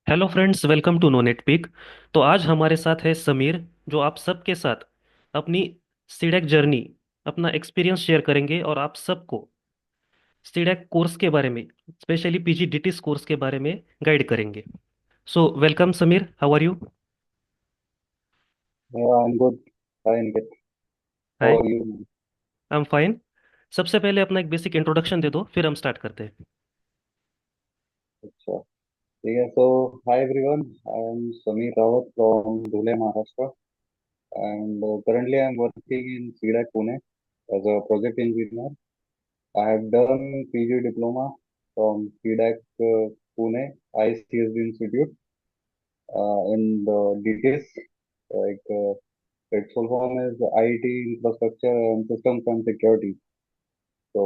Hello friends, welcome to no net pick. तो आज हमारे साथ है समीर, जो आप सबके साथ अपनी सीडेक जर्नी, अपना एक्सपीरियंस शेयर करेंगे और आप सबको सीडेक कोर्स के बारे में, स्पेशली पीजीडीटीएस कोर्स के बारे में गाइड करेंगे। So welcome Sameer, how are you? Yeah, I'm good. Hi, Aniket. How hi, are you? I am fine. सबसे पहले अपना एक बेसिक इंट्रोडक्शन दे दो, फिर हम स्टार्ट करते हैं। अच्छा, ठीक है. So, hi everyone. I am Samir Rawat from Dhule, Maharashtra, and currently I am working in CDAC Pune as a project engineer. I have done PG diploma from CDAC Pune ICSD Institute in the DTS. Like its full form is IT Infrastructure and Systems and Security. So,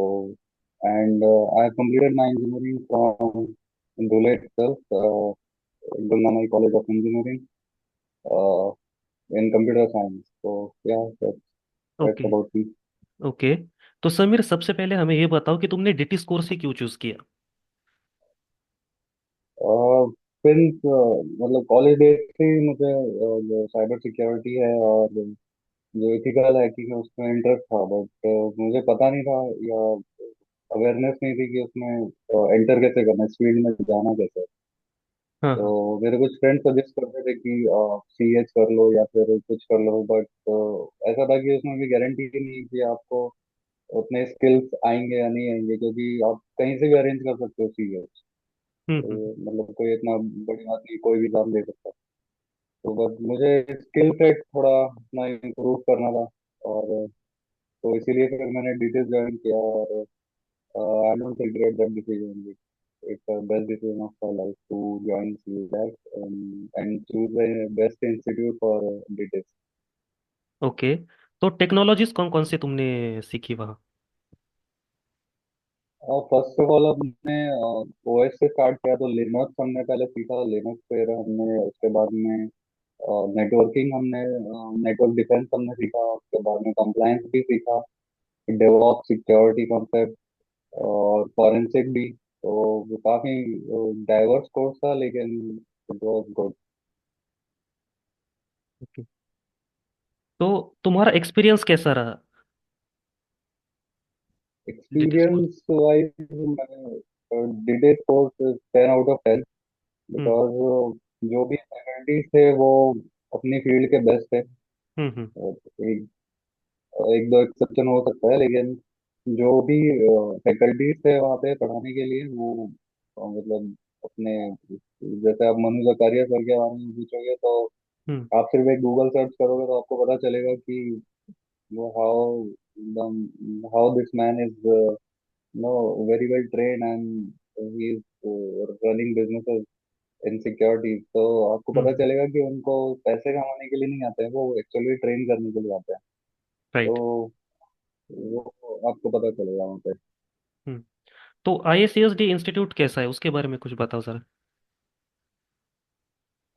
and I have completed my engineering from Dhule itself, Gulnamai College of Engineering, uh, in computer science. So, yeah, that's okay. about me. Okay. तो समीर, सबसे पहले हमें ये बताओ कि तुमने DTS course ही क्यों choose किया? Uh, since मतलब कॉलेज डेज से ही मुझे जो साइबर सिक्योरिटी है और जो एथिकल हैकिंग है उसमें इंटरेस्ट था, बट मुझे पता नहीं था या अवेयरनेस नहीं थी कि उसमें एंटर कैसे करना है, इस फील्ड में जाना कैसे है. हाँ तो हाँ। मेरे कुछ फ्रेंड सजेस्ट करते थे कि सीएच कर लो या फिर कुछ कर लो, बट ऐसा था कि उसमें भी गारंटी नहीं कि आपको उतने स्किल्स आएंगे या नहीं आएंगे, क्योंकि आप कहीं से भी अरेंज कर सकते हो सीएच. हम्म। तो मतलब कोई इतना बड़ी बात नहीं, कोई भी एग्जाम दे सकता है. तो बस मुझे स्किल सेट थोड़ा अपना इम्प्रूव करना था, और तो इसीलिए फिर मैंने डिटेल्स ज्वाइन किया, और I don't regret that decision. It's the best decision of my life to join CDAC and choose the best institute for details. Okay. तो टेक्नोलॉजीज कौन कौन सी तुमने सीखी वहाँ? और फर्स्ट ऑफ ऑल हमने ओएस से स्टार्ट किया, तो लिनक्स हमने पहले सीखा. लिनक्स फिर हमने उसके बाद में नेटवर्किंग हमने नेटवर्क डिफेंस हमने सीखा. उसके बाद में कंप्लायंस भी सीखा, डेवऑप्स, सिक्योरिटी कॉन्सेप्ट और फॉरेंसिक भी. तो वो काफी डाइवर्स कोर्स था, लेकिन इट वाज गुड. ओके। तो तुम्हारा एक्सपीरियंस कैसा रहा डिटेल्स कोर्स? एक्सपीरियंस वाइज मैं did it course 10 out of 10, hmm because जो भी फैकल्टीज थे वो अपनी फील्ड के बेस्ट थे. हम्म। एक एक दो एक्सेप्शन हो सकता है, लेकिन जो भी फैकल्टीज थे वहाँ पे पढ़ाने के लिए, वो मतलब अपने, जैसे आप मनु जकारिया सर के बारे में पूछोगे तो हम्म आप सिर्फ एक गूगल सर्च करोगे तो आपको पता चलेगा कि वो how this man is no very well trained, and he is running businesses in security. तो आपको पता हम्म। चलेगा कि उनको पैसे कमाने के लिए नहीं आते हैं, वो एक्चुअली ट्रेन करने के लिए आते हैं. तो राइट। वो आपको पता चलेगा वहाँ पे. हम्म। तो आईएससीएसडी इंस्टीट्यूट कैसा है, उसके बारे में कुछ बताओ जरा।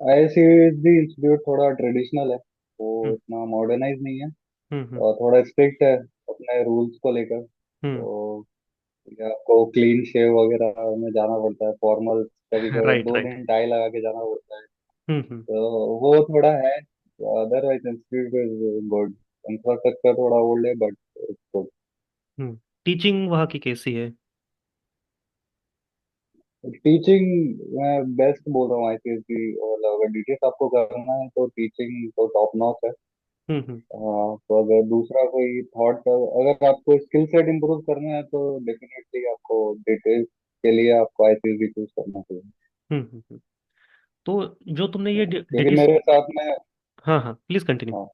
आईआईएससी इंस्टीट्यूट थोड़ा ट्रेडिशनल है, वो हम्म इतना मॉडर्नाइज नहीं है, हम्म। और थोड़ा स्ट्रिक्ट है अपने रूल्स को लेकर. हम्म। तो ये आपको क्लीन शेव वगैरह में जाना पड़ता है, फॉर्मल. कभी कभी राइट दो राइट। दिन टाई लगा के जाना पड़ता है. हम्म। तो वो थोड़ा है. Otherwise institute is good. Infrastructure थोड़ा ओल्ड है, बट इट्स गुड. टीचिंग वहाँ की कैसी है? टीचिंग मैं बेस्ट बोल रहा हूँ आईसीएससी. और अगर डीटीएस आपको करना है तो टीचिंग तो टॉप नॉच है. हम्म। तो अगर दूसरा कोई थॉट, अगर आपको स्किल सेट इम्प्रूव करना है तो डेफिनेटली आपको डिटेल्स के लिए आपको आईसीएससी चूज करना चाहिए. हम्म। तो जो तुमने ये क्योंकि डिटेल्स। मेरे साथ में, हाँ हाँ, प्लीज कंटिन्यू। हाँ,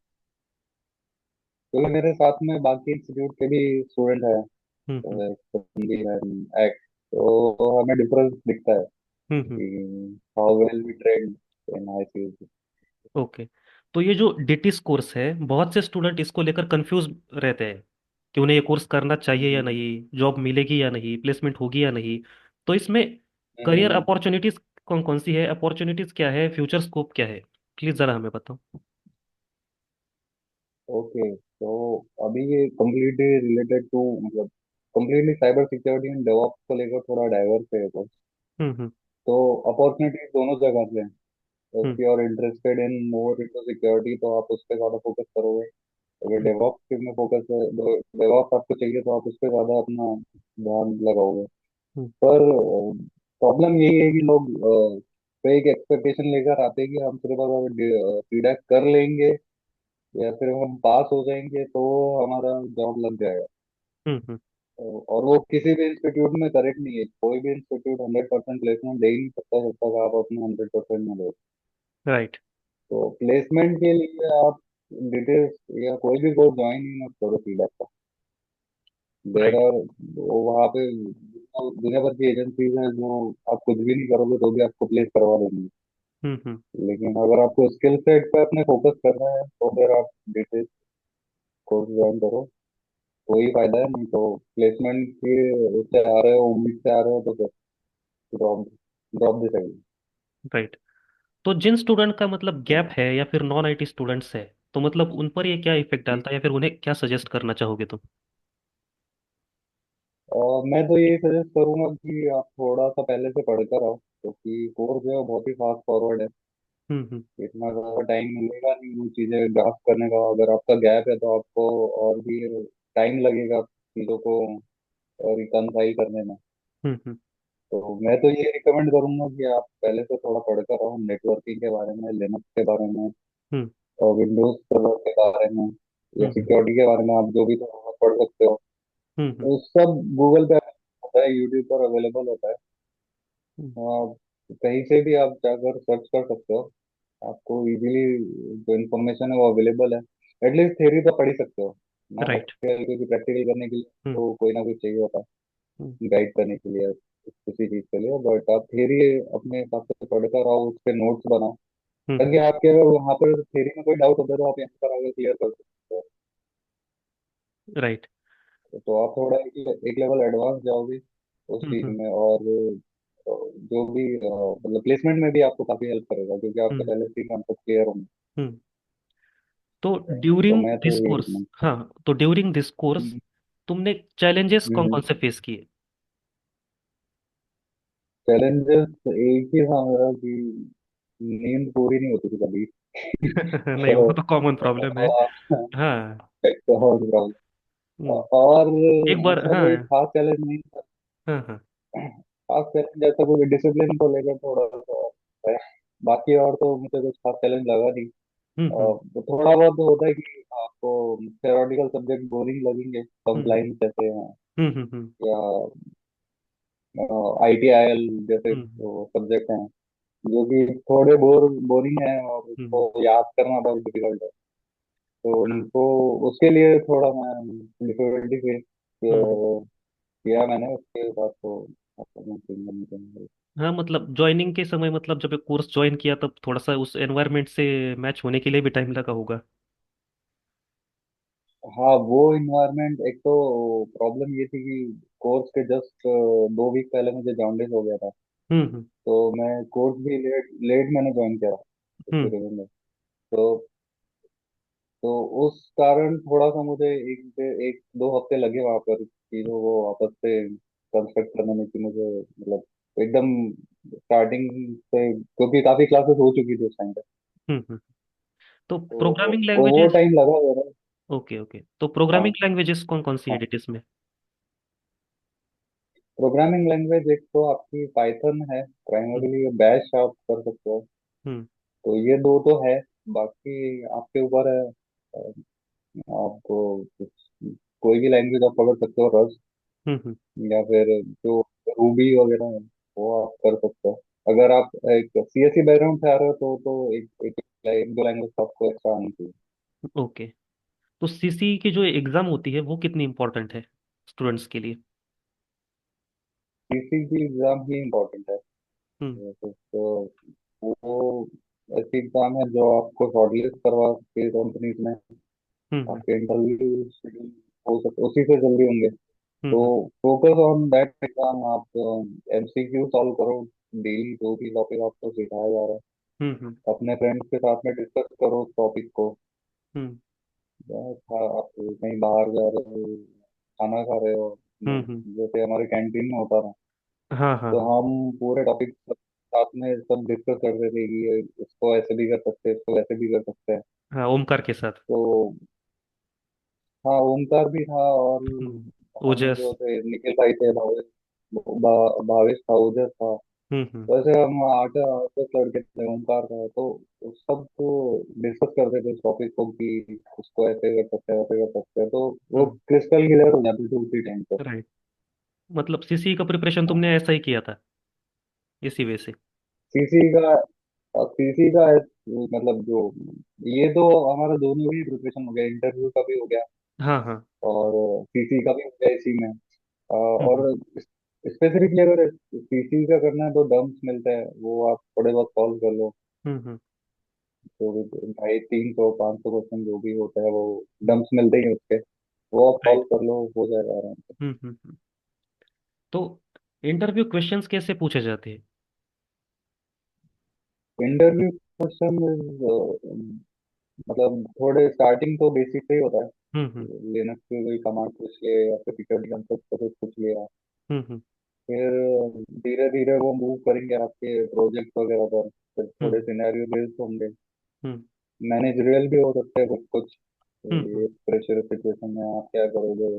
क्योंकि मेरे साथ में बाकी इंस्टीट्यूट के भी स्टूडेंट हैं, हम्म हिंदी है, एक्ट. तो हमें डिफरेंस दिखता है हम्म। कि how well we train in ICSC. Okay. तो ये जो डिटिस कोर्स है, बहुत से स्टूडेंट इसको लेकर कंफ्यूज रहते हैं कि उन्हें ये कोर्स करना चाहिए या नहीं, जॉब मिलेगी या नहीं, प्लेसमेंट होगी या नहीं। तो इसमें करियर अपॉर्चुनिटीज कौन कौन सी है, अपॉर्चुनिटीज क्या है, फ्यूचर स्कोप क्या है? प्लीज जरा हमें बताओ। ओके, तो अभी ये कम्प्लीटली रिलेटेड टू, मतलब completely cyber security and DevOps को लेकर थोड़ा डाइवर्स है ये कोर्स. हम्म। तो अपॉर्चुनिटी दोनों जगह से है। Hmm if you are interested in more into security तो आप उस पर ज्यादा फोकस करोगे। अगर हम्म डेवऑप्स में फोकस है, डेवऑप्स आपको चाहिए तो आप उस पर ज्यादा अपना ध्यान लगाओगे। हम्म, पर प्रॉब्लम यही है कि लोग एक एक्सपेक्टेशन लेकर आते हैं कि हम सिर्फ अगर सीडैक कर लेंगे या फिर हम पास हो जाएंगे तो हमारा जॉब लग जाएगा। हम्म। और वो किसी भी इंस्टीट्यूट में करेक्ट नहीं है। कोई भी इंस्टीट्यूट 100% प्लेसमेंट दे ही नहीं सकता जब तक आप अपने 100% में दो। राइट। तो प्लेसमेंट के लिए आप डिटेल्स या कोई भी कोर्स ज्वाइन ही मत करो सीधा। There right. आर वहाँ पे दुनिया भर की एजेंसीज हैं जो आप कुछ भी नहीं करोगे तो भी आपको प्लेस करवा देंगे। हम्म। लेकिन अगर आपको स्किल सेट पे अपने फोकस करना है तो फिर आप डिटेल्स कोर्स ज्वाइन करो तो ही फायदा है। नहीं तो प्लेसमेंट के उससे आ रहे हो, उम्मीद से आ रहे हो तो फिर ड्रॉप ड्रॉप भी सही। राइट। तो जिन स्टूडेंट का मतलब गैप है या फिर नॉन आईटी स्टूडेंट्स है, तो मतलब उन पर ये क्या इफेक्ट डालता है या फिर उन्हें क्या सजेस्ट करना चाहोगे तुम? और मैं तो ये सजेस्ट करूंगा कि आप थोड़ा सा पहले से पढ़ कर आओ क्योंकि कोर्स जो है बहुत ही फास्ट फॉरवर्ड है। हम्म। इतना ज़्यादा टाइम मिलेगा नहीं वो चीज़ें ग्रास्प करने का। अगर आपका गैप है तो आपको और भी टाइम लगेगा चीज़ों को रिकनसाइल करने में। हम्म। तो मैं तो ये रिकमेंड करूंगा कि आप पहले से थोड़ा पढ़कर आओ नेटवर्किंग के बारे में, लिनक्स के बारे में हम्म और विंडोज सर्वर के बारे में या हम्म सिक्योरिटी के बारे में। आप जो भी थोड़ा बहुत पढ़ सकते हो हम्म वो सब गूगल पे होता है, यूट्यूब पर अवेलेबल होता है। हम्म। आप कहीं से भी आप जाकर सर्च कर सकते हो। आपको इजीली जो इन्फॉर्मेशन है वो अवेलेबल है। एटलीस्ट थ्योरी तो पढ़ ही सकते हो ना राइट। प्रैक्टिकल, क्योंकि प्रैक्टिकल करने के लिए हम्म तो कोई ना कोई चाहिए होता हम्म है गाइड करने के लिए किसी चीज के लिए। बट आप थ्योरी अपने हिसाब से पढ़कर आओ, उस पे नोट्स बनाओ हम्म। ताकि आपके अगर वहाँ पर थ्योरी में कोई डाउट होता है तो आप यहाँ पर आगे क्लियर कर सकते हो। राइट। तो आप थोड़ा एक लेवल एडवांस जाओगे उस चीज हम्म में। और जो भी मतलब प्लेसमेंट में भी आपको काफी हेल्प करेगा क्योंकि आपके हम्म पहले से ही कॉन्सेप्ट क्लियर होंगे। हम्म। तो तो ड्यूरिंग मैं तो दिस यही कोर्स, recommend हाँ, तो ड्यूरिंग दिस कोर्स करूंगा। तुमने चैलेंजेस कौन कौन हम्म। से फेस किए? चैलेंजेस एक ही था मेरा कि नींद पूरी नहीं होती थी कभी। नहीं, तो वो तो कॉमन प्रॉब्लम है। हाँ। बहुत प्रॉब्लम। हम्म। और एक बार, ऐसा हाँ। कोई खास चैलेंज नहीं था। हाँ हाँ। खास चैलेंज जैसा कोई डिसिप्लिन को लेकर थोड़ा सा है। बाकी और तो मुझे कुछ खास चैलेंज लगा नहीं। हम्म। तो थोड़ा बहुत तो होता है कि आपको थ्योरेटिकल सब्जेक्ट बोरिंग लगेंगे, हम्म कंप्लाइंस जैसे हैं हम्म। या ITIL जैसे हम्म सब्जेक्ट हैं जो कि थोड़े बोरिंग है और हम्म। उसको याद करना बहुत डिफिकल्ट है। तो हाँ। उनको उसके लिए थोड़ा मैं डिफिकल्टी फेस हम्म। किया मैंने। उसके बाद तो अपना सीन करने के लिए। हाँ, मतलब ज्वाइनिंग के समय, मतलब जब कोर्स ज्वाइन किया तब थोड़ा सा उस एनवायरनमेंट से मैच होने के लिए भी टाइम लगा होगा। हाँ वो इन्वायरमेंट एक तो प्रॉब्लम ये थी कि कोर्स के जस्ट 2 वीक पहले मुझे जॉन्डिस हो गया था। हम्म। तो मैं कोर्स भी लेट लेट मैंने ज्वाइन किया उसके हम्म रिजल्ट में। तो तो उस कारण थोड़ा सा मुझे एक दो हफ्ते लगे वहां पर चीजों को वापस से कंस्ट्रक्ट करने में कि मुझे मतलब एकदम स्टार्टिंग से, क्योंकि काफी क्लासेस हो चुकी थी उस टाइम पे। हम्म। तो तो प्रोग्रामिंग वो लैंग्वेजेस, टाइम लगा जरा। ओके ओके, तो प्रोग्रामिंग हाँ लैंग्वेजेस कौन कौन सी है हाँ। डिटेल्स में? प्रोग्रामिंग लैंग्वेज एक तो आपकी पाइथन है हम्म प्राइमरीली, बैश आप कर सकते हो। हम्म तो ये दो तो है। बाकी आपके ऊपर है। आपको कोई भी लैंग्वेज आप पकड़ सकते हो, रस्ट हम्म। या फिर जो रूबी वगैरह है वो आप कर सकते हो। अगर आप एक CSE बैकग्राउंड से आ रहे हो तो एक दो लैंग्वेज आपको एक्स्ट्रा आनी चाहिए। ओके। तो सीसी की जो एग्जाम होती है वो कितनी इंपॉर्टेंट है स्टूडेंट्स के लिए? CSE की एग्जाम ही इम्पोर्टेंट है हम्म वैसे तो। वो ऐसी एग्जाम है जो आपको शॉर्टलिस्ट करवा के कंपनीज में हम्म आपके इंटरव्यू हो सकते उसी से जल्दी होंगे। तो हम्म फोकस ऑन दैट एग्जाम। आप MCQ सॉल्व करो डेली, जो भी टॉपिक आपको सिखाया जा रहा हम्म। है अपने फ्रेंड्स के साथ में डिस्कस करो उस टॉपिक को। हम्म आप कहीं बाहर जा रहे हो, खाना खा रहे हो, हम्म। जैसे हमारे कैंटीन में होता था। हाँ हाँ तो हाँ। हम पूरे टॉपिक साथ में सब डिस्कस करते थे कि इसको ऐसे भी कर सकते हैं, इसको वैसे भी कर सकते हैं। हाँ, ओमकार के साथ। तो हाँ, ओमकार भी था, और हम ओजस। जो थे निखिल भाई थे, भावेश भावेश था, ओजस था। हम्म। वैसे हम 8 10 लड़के थे, ओमकार था। तो सब तो डिस्कस करते थे इस टॉपिक को कि उसको ऐसे कर सकते हैं, वैसे कर सकते हैं, तो वो हम्म। क्रिस्टल क्लियर हो जाती थी उसी टाइम पे। राइट। मतलब सीसी का प्रिपरेशन तुमने ऐसा ही किया था, इसी वजह से। सीसी का सीसी का मतलब जो ये तो हमारा दोनों ही प्रिपरेशन हो गया, इंटरव्यू का भी हो गया हाँ हाँ। और सीसी का भी हो गया इसी में। और हम्म स्पेसिफिकली अगर सीसी का करना है तो डम्प्स मिलते हैं, वो आप थोड़े बहुत सॉल्व कर लो। हम्म। तो भी 250 300 500 क्वेश्चन जो भी होता है वो डम्प्स मिलते ही हैं उसके, वो आप सॉल्व राइट। कर लो, हो जाएगा आराम से। तो इंटरव्यू क्वेश्चंस कैसे पूछे जाते हैं? इंटरव्यू क्वेश्चन मतलब थोड़े स्टार्टिंग तो बेसिक से ही होता है। हम्म। लिनक्स की कोई कमांड पूछ ले, या फिर सिक्योरिटी कंसेप्ट कुछ पूछ लिया। हम्म। फिर धीरे धीरे वो मूव करेंगे आपके प्रोजेक्ट वगैरह पर। फिर थोड़े हम्म सिनेरियो बेस्ड होंगे, हम्म। मैनेजरियल भी हो सकते हैं कुछ कुछ। हम्म। ये प्रेशर सिचुएशन में आप क्या करोगे,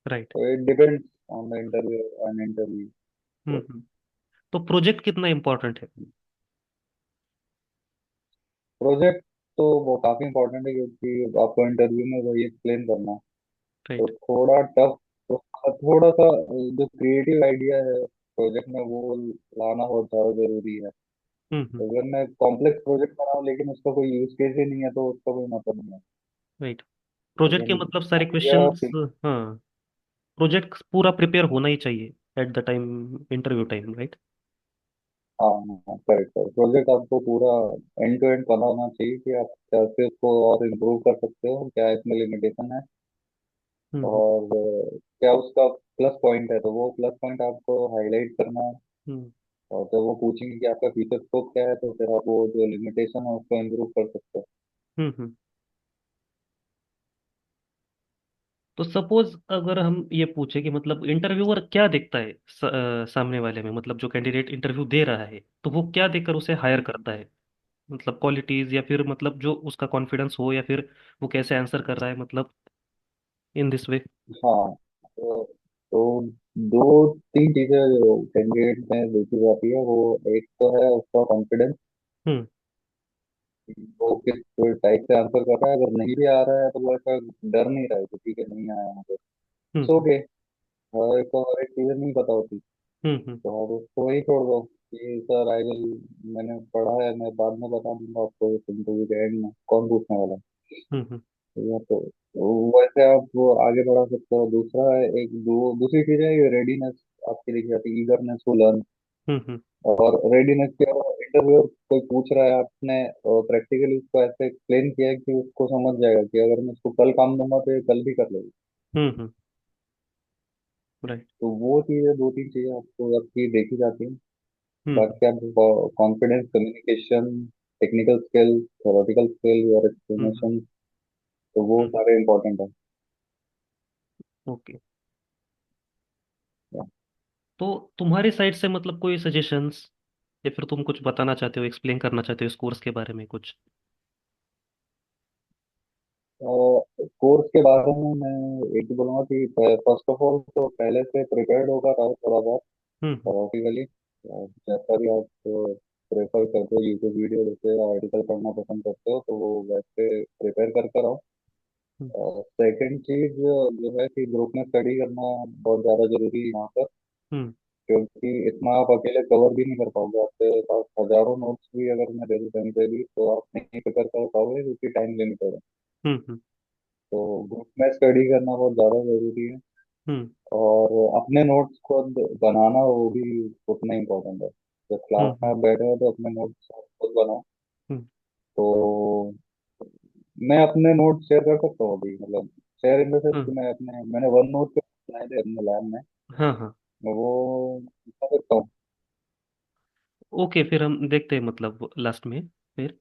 राइट। तो it depends on the interview and interview. Hmm. तो प्रोजेक्ट कितना इम्पोर्टेंट है? प्रोजेक्ट तो वो काफी इंपॉर्टेंट है, क्योंकि आपको इंटरव्यू में वही एक्सप्लेन करना है। तो राइट। थोड़ा टफ, थोड़ा सा जो क्रिएटिव आइडिया है प्रोजेक्ट में, वो लाना बहुत ज्यादा जरूरी है। हम्म। अगर मैं कॉम्प्लेक्स प्रोजेक्ट बनाऊँ लेकिन उसका कोई यूज केस ही नहीं है, तो उसका कोई मतलब नहीं है। राइट। प्रोजेक्ट के लेकिन मतलब सारे आइडिया, क्वेश्चंस। हाँ। प्रोजेक्ट पूरा प्रिपेयर होना ही चाहिए at the time, interview time, right? हाँ हाँ, करेक्ट है। प्रोजेक्ट आपको पूरा एंड टू एंड पता होना चाहिए कि आप कैसे उसको और इम्प्रूव कर सकते हो, क्या इसमें लिमिटेशन है, हम्म और क्या उसका प्लस पॉइंट है, तो वो प्लस पॉइंट आपको हाईलाइट करना है। हम्म और जब वो पूछेंगे कि आपका फ्यूचर स्कोप क्या है, तो फिर आप वो जो लिमिटेशन है उसको इम्प्रूव कर सकते हो। हम्म। तो सपोज अगर हम ये पूछे कि मतलब इंटरव्यूअर क्या देखता है सामने वाले में, मतलब जो कैंडिडेट इंटरव्यू दे रहा है, तो वो क्या देखकर उसे हायर करता है? मतलब क्वालिटीज, या फिर मतलब जो उसका कॉन्फिडेंस हो, या फिर वो कैसे आंसर कर रहा है, मतलब इन दिस वे। हाँ, तो दो तीन चीजें जो कैंडिडेट में देखी जाती है, वो एक तो है उसका कॉन्फिडेंस। हम्म वो किस टाइप से आंसर कर रहा है, अगर नहीं भी आ रहा है तो वो ऐसा डर नहीं रहा है कि ठीक है नहीं आया मुझे, इट्स हम्म ओके। हर एक चीजें नहीं पता होती, हम्म। तो आप उसको ही छोड़ दो कि सर आई विल, मैंने पढ़ा है, मैं बाद में बता दूंगा आपको इस इंटरव्यू के एंड में कौन पूछने वाला है। हम्म या तो वैसे आप वो आगे बढ़ा सकते हो। दूसरा है, एक दूसरी चीज है, ये रेडीनेस आपकी दिख जाती है, ईगरनेस टू लर्न। हम्म। और रेडीनेस के इंटरव्यूअर कोई पूछ रहा है, आपने प्रैक्टिकली उसको ऐसे एक्सप्लेन किया है कि उसको समझ जाएगा कि अगर मैं इसको कल काम दूंगा तो ये कल भी कर लेगी। राइट। तो वो चीजें, दो तीन चीजें आपको आपकी देखी जाती हैं। हम्म बाकी आप confidence, communication, technical skill, theoretical skill और हम्म एक्सप्लेनेशन, तो वो हम्म। सारे इम्पोर्टेंट है। ओके। तो तुम्हारी साइड से मतलब कोई सजेशंस, या फिर तुम कुछ बताना चाहते हो, एक्सप्लेन करना चाहते हो इस कोर्स के बारे में कुछ? कोर्स के बारे में मैं एक ही बोलूंगा कि फर्स्ट ऑफ ऑल तो पहले से प्रिपेयर्ड होगा रहो थोड़ा बहुत हम्म थोरोटिकली। जैसा भी आप प्रेफर करते हो, यूट्यूब वीडियो जैसे आर्टिकल पढ़ना पसंद करते हो, तो वो वैसे प्रिपेयर करते रहो। हम्म सेकंड चीज जो है कि ग्रुप में स्टडी करना बहुत ज़्यादा जरूरी है यहाँ पर, हम्म क्योंकि इतना आप अकेले कवर भी नहीं कर पाओगे। आपके पास हजारों नोट्स भी अगर मैं दे दूँ कहीं पे भी, तो आप नहीं प्रिपेयर कर पाओगे क्योंकि टाइम लिमिटेड है। हम्म। तो ग्रुप में स्टडी करना बहुत ज़्यादा जरूरी है। हम्म और अपने नोट्स खुद बनाना वो भी उतना इम्पोर्टेंट है। जब क्लास में हम्म आप बैठे हो तो अपने नोट्स खुद बनाओ। हम्म। तो मैं अपने नोट्स शेयर कर सकता हूँ अभी, मतलब शेयर इन द सेंस कि हाँ मैंने वन नोट बनाए थे अपने लैब में, हाँ हाँ। मैं वो बता सकता हूँ। ओके, फिर हम देखते हैं मतलब लास्ट में। फिर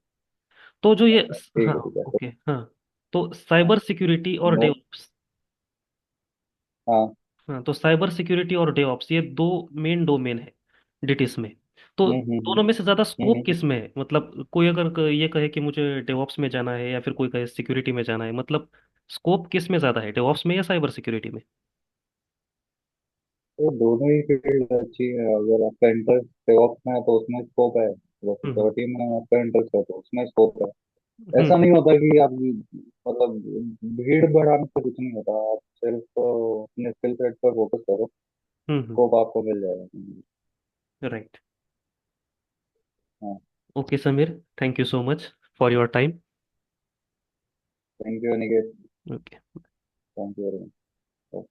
तो जो ये ठीक हाँ। है ठीक है। ओके, हाँ। तो साइबर सिक्योरिटी और नोट, डेवऑप्स। हाँ हाँ, तो साइबर सिक्योरिटी और डेवऑप्स ये दो मेन डोमेन है डिटिस में। तो हम्म हम्म दोनों में से ज्यादा स्कोप हम्म किस में है? मतलब कोई अगर ये कहे कि मुझे डेवॉप्स में जाना है, या फिर कोई कहे सिक्योरिटी में जाना है, मतलब स्कोप किस में ज्यादा है, डेवॉप्स में या साइबर सिक्योरिटी में? तो दोनों ही फील्ड अच्छी है। अगर आपका इंटरेस्ट डेवऑप्स में है तो उसमें स्कोप है, अगर हम्म सिक्योरिटी में आपका इंटरेस्ट है तो उसमें स्कोप है। ऐसा हम्म नहीं होता कि आप मतलब भीड़ बढ़ाने से कुछ नहीं होता। आप सिर्फ अपने स्किल सेट पर फोकस करो, हम्म। स्कोप आपको मिल जाएगा। राइट। हाँ। Okay Sameer, thank you so much for your time. Thank you Aniket. Okay. Thank you very much.